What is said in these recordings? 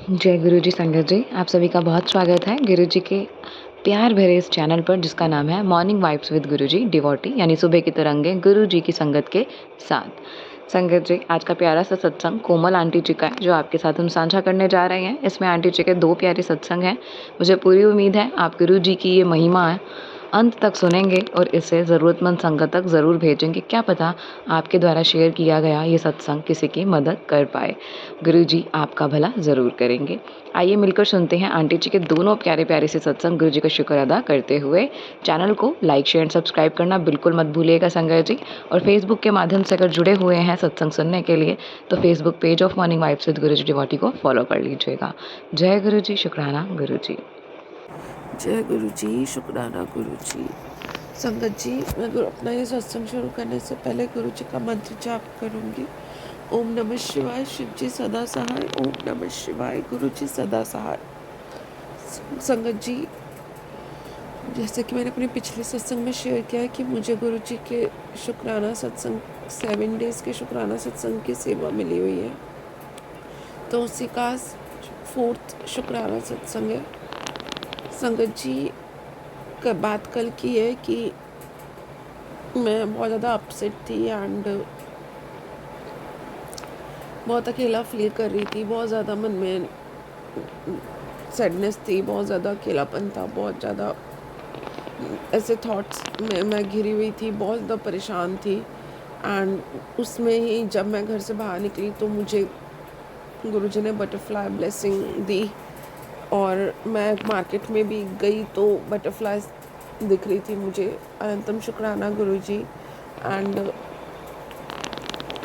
जय गुरु जी संगत जी, आप सभी का बहुत स्वागत है गुरु जी के प्यार भरे इस चैनल पर जिसका नाम है morning vibes with Guru ji devotee यानी सुबह की तरंगें गुरु जी की संगत के साथ। संगत जी, आज का प्यारा सा सत्संग कोमल आंटी जी का है जो आपके साथ हम साझा करने जा रहे हैं। इसमें आंटी जी के 2 प्यारे सत्संग हैं। मुझे पूरी उम्मीद है आप गुरु जी की ये महिमा है अंत तक सुनेंगे और इसे ज़रूरतमंद संगत तक ज़रूर भेजेंगे। क्या पता आपके द्वारा शेयर किया गया ये सत्संग किसी की मदद कर पाए। गुरु जी आपका भला ज़रूर करेंगे। आइए मिलकर सुनते हैं आंटी जी के दोनों प्यारे प्यारे से सत्संग। गुरु जी का शुक्र अदा करते हुए चैनल को लाइक शेयर एंड सब्सक्राइब करना बिल्कुल मत भूलिएगा संगत जी। और फेसबुक के माध्यम से अगर जुड़े हुए हैं सत्संग सुनने के लिए तो Facebook page of morning vibes with Guru ji devotee को फॉलो कर लीजिएगा। जय गुरु जी, शुक्राना गुरु जी। जय गुरु जी, शुक्राना गुरु जी। संगत जी, मैं अपना ये सत्संग शुरू करने से पहले गुरु जी का मंत्र जाप करूंगी। ओम नमः शिवाय, शिव जी सदा सहाय। ओम नमः शिवाय, गुरु जी सदा सहाय। संगत जी, जैसे कि मैंने अपने पिछले सत्संग में शेयर किया है कि मुझे गुरु जी के शुक्राना सत्संग 7 डेज़ के शुक्राना सत्संग की सेवा मिली हुई है, तो उसी का 4th शुक्राना सत्संग है। संगत जी, बात कल की है कि मैं बहुत ज़्यादा अपसेट थी एंड बहुत अकेला फील कर रही थी। बहुत ज़्यादा मन में सैडनेस थी, बहुत ज़्यादा अकेलापन था, बहुत ज़्यादा ऐसे थॉट्स में मैं घिरी हुई थी, बहुत ज़्यादा परेशान थी। एंड उसमें ही जब मैं घर से बाहर निकली तो मुझे गुरुजी ने बटरफ्लाई ब्लेसिंग दी और मैं मार्केट में भी गई तो बटरफ्लाइज दिख रही थी मुझे। अनंतम शुक्राना गुरुजी। एंड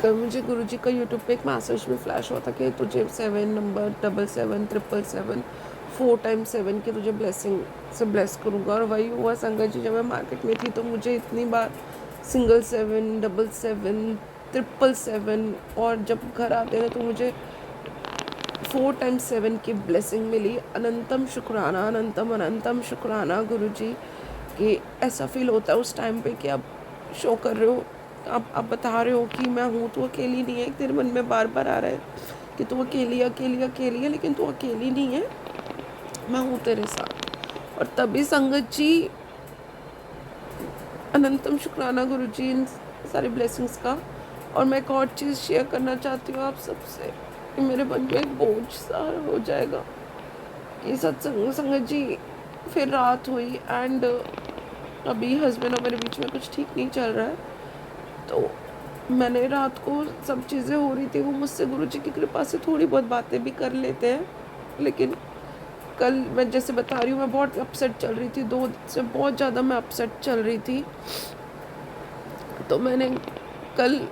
कल मुझे गुरुजी का यूट्यूब पे एक मैसेज में फ्लैश हुआ था कि तुझे 7 नंबर 777 4 टाइम्स 7 की तुझे ब्लेसिंग से ब्लेस करूँगा। और वही हुआ संगत जी। जब मैं मार्केट में थी तो मुझे इतनी बार 7 7 7 और जब घर आते थे तो मुझे 4 टाइम्स 7 की ब्लेसिंग मिली। अनंतम शुक्राना, अनंतम अनंतम शुक्राना गुरुजी। कि ऐसा फील होता है उस टाइम पे कि आप शो कर रहे हो, आप बता रहे हो कि मैं हूँ, तो अकेली नहीं है। तेरे मन में बार बार आ रहा है कि तू अकेली अकेली अकेली है, लेकिन तू अकेली नहीं है, मैं हूँ तेरे साथ। और तभी संगत जी, अनंतम शुक्राना गुरुजी इन सारी ब्लेसिंग्स का। और मैं एक और चीज़ शेयर करना चाहती हूँ आप सबसे कि मेरे मन में एक बोझ सा हो जाएगा। ये सत्संग संगत जी, फिर रात हुई एंड अभी हस्बैंड और मेरे बीच में कुछ ठीक नहीं चल रहा है। तो मैंने रात को सब चीज़ें हो रही थी, वो मुझसे गुरुजी की कृपा से थोड़ी बहुत बातें भी कर लेते हैं। लेकिन कल मैं जैसे बता रही हूँ, मैं बहुत अपसेट चल रही थी, 2 दिन से बहुत ज़्यादा मैं अपसेट चल रही थी। तो मैंने कल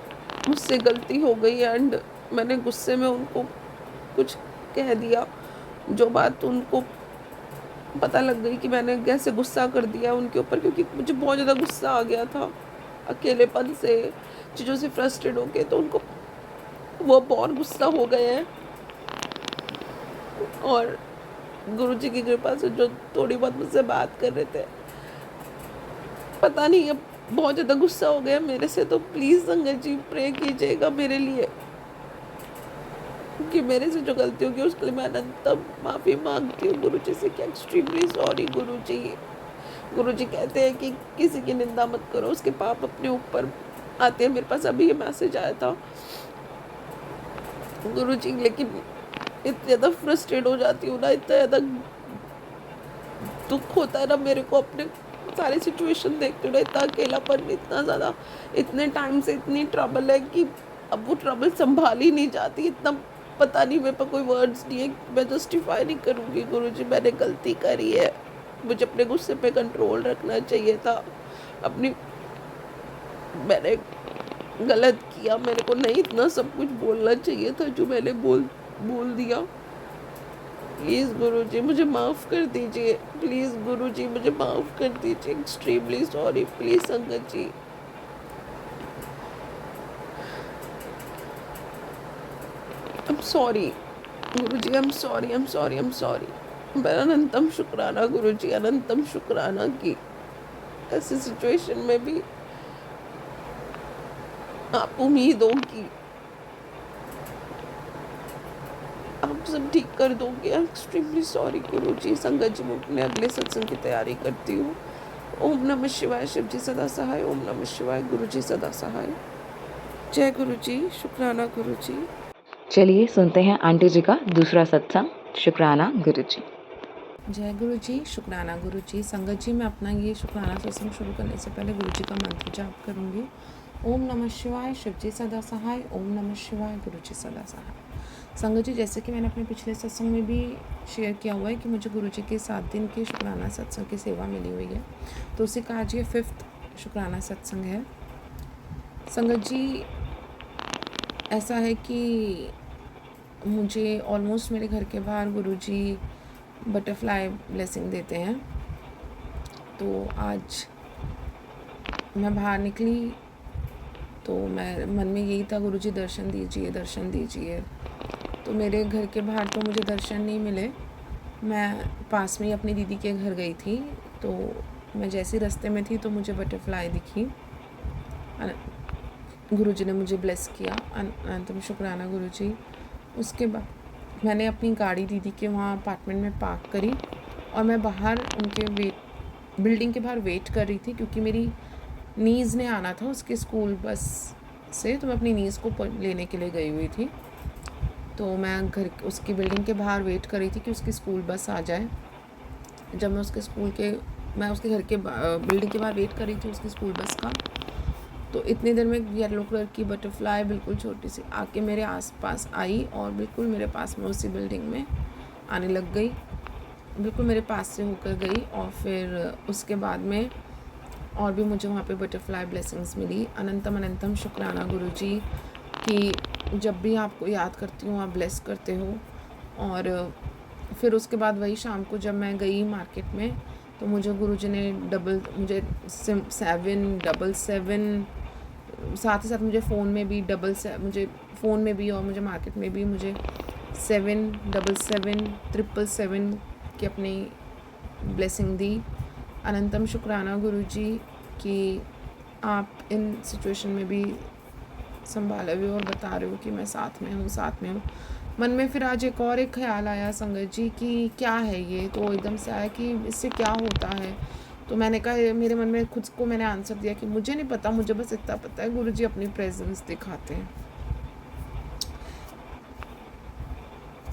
मुझसे गलती हो गई एंड मैंने गुस्से में उनको कुछ कह दिया, जो बात उनको पता लग गई कि मैंने कैसे गुस्सा कर दिया उनके ऊपर, क्योंकि मुझे बहुत ज़्यादा गुस्सा आ गया था अकेलेपन से, चीज़ों से फ्रस्ट्रेट होके। तो उनको वो बहुत गुस्सा हो गए हैं और गुरुजी की कृपा से जो थोड़ी बहुत मुझसे बात कर रहे थे, पता नहीं अब बहुत ज़्यादा गुस्सा हो गया मेरे से। तो प्लीज़ संगत जी प्रे कीजिएगा मेरे लिए कि मेरे से जो गलती होगी उसके लिए मैं अनंतम माफ़ी मांगती हूँ गुरुजी से कि एक्सट्रीमली सॉरी गुरुजी। गुरुजी कहते हैं कि किसी की निंदा मत करो, उसके पाप अपने ऊपर आते हैं। मेरे पास अभी ये मैसेज आया था गुरुजी, लेकिन इतनी ज़्यादा फ्रस्ट्रेट हो जाती हूँ ना, इतना ज़्यादा दुख होता है ना मेरे को अपने सारी सिचुएशन देखते हुए, इतना अकेलापन, इतना ज़्यादा, इतने टाइम से इतनी ट्रबल है कि अब वो ट्रबल संभाली नहीं जाती। इतना पता नहीं, मेरे पास कोई वर्ड्स नहीं है, मैं जस्टिफाई नहीं करूँगी। गुरुजी मैंने गलती करी है, मुझे अपने गुस्से पे कंट्रोल रखना चाहिए था। अपनी मैंने गलत किया, मेरे को नहीं इतना सब कुछ बोलना चाहिए था जो मैंने बोल दिया। प्लीज़ गुरुजी मुझे माफ़ कर दीजिए, प्लीज़ गुरुजी मुझे माफ़ कर दीजिए, extremely sorry. Please Sangat ji, I am sorry Guruji, I am sorry, I am sorry, I am sorry. मेरा अनंतम शुक्राना गुरुजी, अनंतम शुक्राना कि ऐसी सिचुएशन में भी आप उम्मीदों की आप सब ठीक कर दोगे। आई एम एक्सट्रीमली सॉरी गुरुजी। संगत जी, मैं अपने अगले सत्संग की तैयारी करती हूँ। ओम नमः शिवाय। शिव जी सदा सहाय। ओम नमः शिवाय। गुरु जी सदा सहाय। जय गुरु जी। शुक्राना गुरु जी। चलिए सुनते हैं आंटी जी का दूसरा सत्संग। शुक्राना गुरु जी। जय गुरु जी। शुक्राना गुरु जी। संगत जी, मैं अपना ये शुक्राना सत्संग शुरू करने से पहले गुरु जी का मंत्र जाप करूँगी। ओम नमः शिवाय। शिव जी सदा सहाय। ओम नमः शिवाय। गुरु जी सदा सहाय। संगत जी, जैसे कि मैंने अपने पिछले सत्संग में भी शेयर किया हुआ है कि मुझे गुरु जी के 7 दिन के शुक्राना सत्संग की सेवा मिली हुई है, तो उसी का आज ये 5th शुक्राना सत्संग है। संगत जी, ऐसा है कि मुझे ऑलमोस्ट मेरे घर के बाहर गुरु जी बटरफ्लाई ब्लेसिंग देते हैं। तो आज मैं बाहर निकली तो मैं मन में यही था, गुरु जी दर्शन दीजिए, दर्शन दीजिए। तो मेरे घर के बाहर तो मुझे दर्शन नहीं मिले। मैं पास में ही अपनी दीदी के घर गई थी, तो मैं जैसे रास्ते में थी तो मुझे बटरफ्लाई दिखी। गुरु जी ने मुझे ब्लेस किया। अनंतम शुक्राना गुरु जी। उसके बाद मैंने अपनी गाड़ी दीदी के वहाँ अपार्टमेंट में पार्क करी और मैं बाहर उनके बिल्डिंग के बाहर वेट कर रही थी, क्योंकि मेरी नीज़ ने आना था उसके स्कूल बस से, तो मैं अपनी नीज़ को लेने के लिए गई हुई थी। तो मैं उसकी बिल्डिंग के बाहर वेट कर रही थी कि उसकी स्कूल बस आ जाए। जब मैं उसके घर के बिल्डिंग के बाहर वेट कर रही थी उसकी स्कूल बस का, तो इतनी देर में येलो कलर की बटरफ्लाई बिल्कुल छोटी सी आके मेरे आसपास आई और बिल्कुल मेरे पास में उसी बिल्डिंग में आने लग गई, बिल्कुल मेरे पास से होकर गई। और फिर उसके बाद में और भी मुझे वहाँ पे बटरफ्लाई ब्लेसिंग्स मिली। अनंतम अनंतम शुक्राना गुरु जी कि जब भी आपको याद करती हूँ आप ब्लेस करते हो। और फिर उसके बाद वही शाम को जब मैं गई मार्केट में, तो मुझे गुरुजी ने मुझे 777 साथ ही साथ मुझे फ़ोन में भी मुझे फ़ोन में भी और मुझे मार्केट में भी मुझे 777 की अपनी ब्लेसिंग दी। अनंतम शुक्राना गुरुजी कि आप इन सिचुएशन में भी संभाले हुए और बता रहे हो कि मैं साथ में हूँ। मन में फिर आज एक ख्याल आया संगत जी कि क्या है ये, तो एकदम से आया कि इससे क्या होता है। तो मैंने कहा, मेरे मन में खुद को मैंने आंसर दिया कि मुझे नहीं पता, मुझे बस इतना पता है गुरुजी अपनी प्रेजेंस दिखाते हैं।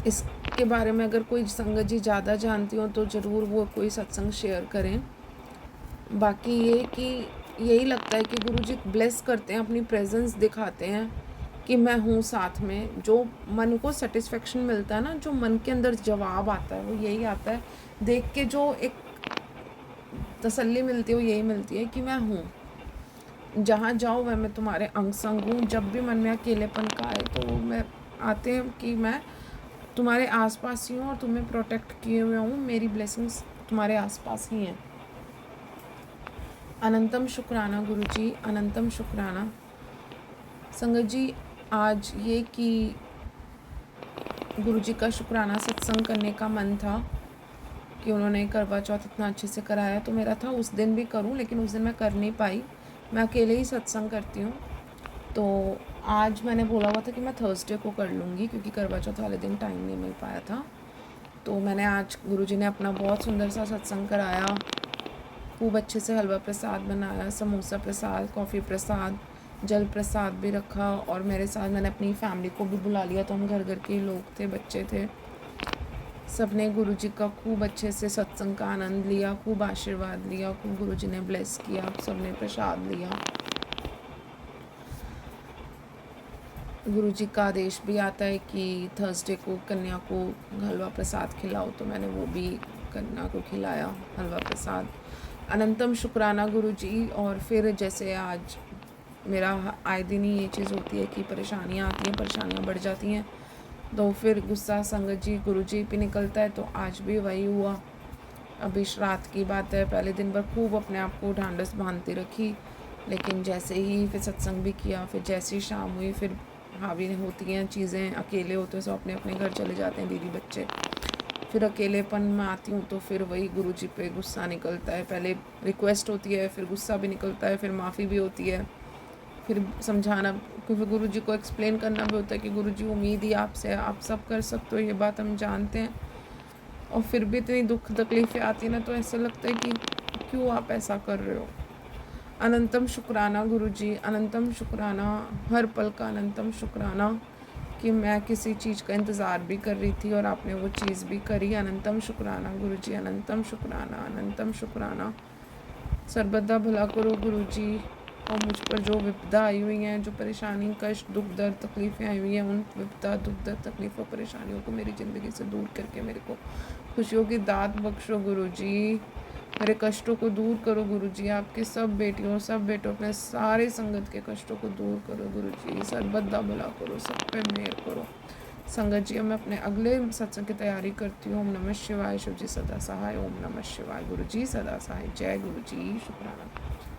इसके बारे में अगर कोई संगत जी ज़्यादा जानती हो तो ज़रूर वो कोई सत्संग शेयर करें। बाकी ये कि यही लगता है कि गुरुजी ब्लेस करते हैं, अपनी प्रेजेंस दिखाते हैं कि मैं हूँ साथ में। जो मन को सेटिस्फेक्शन मिलता है ना, जो मन के अंदर जवाब आता है, वो यही आता है देख के, जो एक तसल्ली मिलती है वो यही मिलती है कि मैं हूँ, जहाँ जाओ वह मैं तुम्हारे अंग संग हूँ। जब भी मन में अकेलेपन का आए तो मैं आते हैं कि मैं तुम्हारे आसपास ही हूँ और तुम्हें प्रोटेक्ट किए हुए हूँ, मेरी ब्लेसिंग्स तुम्हारे आसपास ही हैं। अनंतम शुक्राना गुरुजी। अनंतम शुक्राना संगत जी। आज ये कि गुरुजी का शुक्राना सत्संग करने का मन था कि उन्होंने करवा चौथ इतना अच्छे से कराया, तो मेरा था उस दिन भी करूं, लेकिन उस दिन मैं कर नहीं पाई। मैं अकेले ही सत्संग करती हूँ, तो आज मैंने बोला हुआ था कि मैं थर्सडे को कर लूँगी, क्योंकि करवा चौथ वाले दिन टाइम नहीं मिल पाया था। तो मैंने आज गुरुजी ने अपना बहुत सुंदर सा सत्संग कराया, खूब अच्छे से हलवा प्रसाद बनाया, समोसा प्रसाद, कॉफ़ी प्रसाद, जल प्रसाद भी रखा। और मेरे साथ मैंने अपनी फैमिली को भी बुला लिया, तो हम घर घर के लोग थे, बच्चे थे, सबने गुरुजी का खूब अच्छे से सत्संग का आनंद लिया, खूब आशीर्वाद लिया, खूब गुरुजी ने ब्लेस किया, सबने प्रसाद लिया। गुरुजी का आदेश भी आता है कि थर्सडे को कन्या को हलवा प्रसाद खिलाओ, तो मैंने वो भी कन्या को खिलाया हलवा प्रसाद। अनंतम शुक्राना गुरुजी। और फिर जैसे आज मेरा आए दिन ही ये चीज़ होती है कि परेशानियाँ आती हैं, परेशानियाँ बढ़ जाती हैं, तो फिर गुस्सा संगत जी गुरुजी पे निकलता है। तो आज भी वही हुआ। अभी रात की बात है, पहले दिन भर खूब अपने आप को ढांढस बांधती रखी, लेकिन जैसे ही फिर सत्संग भी किया, फिर जैसे ही शाम हुई, फिर हावी होती हैं चीज़ें, अकेले होते हैं, सब अपने अपने घर चले जाते हैं दीदी बच्चे। फिर अकेलेपन में आती हूँ तो फिर वही गुरुजी पे गुस्सा निकलता है। पहले रिक्वेस्ट होती है, फिर गुस्सा भी निकलता है, फिर माफ़ी भी होती है, फिर समझाना, फिर गुरु जी को एक्सप्लेन करना भी होता है कि गुरु जी उम्मीद ही आपसे है, आप सब कर सकते हो, ये बात हम जानते हैं। और फिर भी इतनी दुख तकलीफ़ें आती है ना, तो ऐसा लगता है कि क्यों आप ऐसा कर रहे हो। अनंतम शुक्राना गुरु जी, अनंतम शुक्राना, हर पल का अनंतम शुक्राना कि मैं किसी चीज़ का इंतज़ार भी कर रही थी और आपने वो चीज़ भी करी। अनंतम शुक्राना गुरु जी, अनंतम शुक्राना, अनंतम शुक्राना। सर्वदा भला करो गुरु जी, और मुझ पर जो विपदा आई हुई हैं, जो परेशानी, कष्ट, दुख दर्द, तकलीफ़ें आई हुई हैं, उन विपदा, दुख दर्द, तकलीफ़ों, परेशानियों को मेरी ज़िंदगी से दूर करके मेरे को खुशियों की दात बख्शो गुरु जी। मेरे कष्टों को दूर करो गुरु जी, आपके सब बेटियों, सब बेटों, अपने सारे संगत के कष्टों को दूर करो गुरु जी। सर्वदा भला करो, सब पे मेहर करो। संगत जी, अब मैं अपने अगले सत्संग की तैयारी करती हूँ। ओम नमः शिवाय। शिव जी सदा सहाय। ओम नमः शिवाय। गुरु जी सदा सहाय। जय गुरु जी। शुक्राना।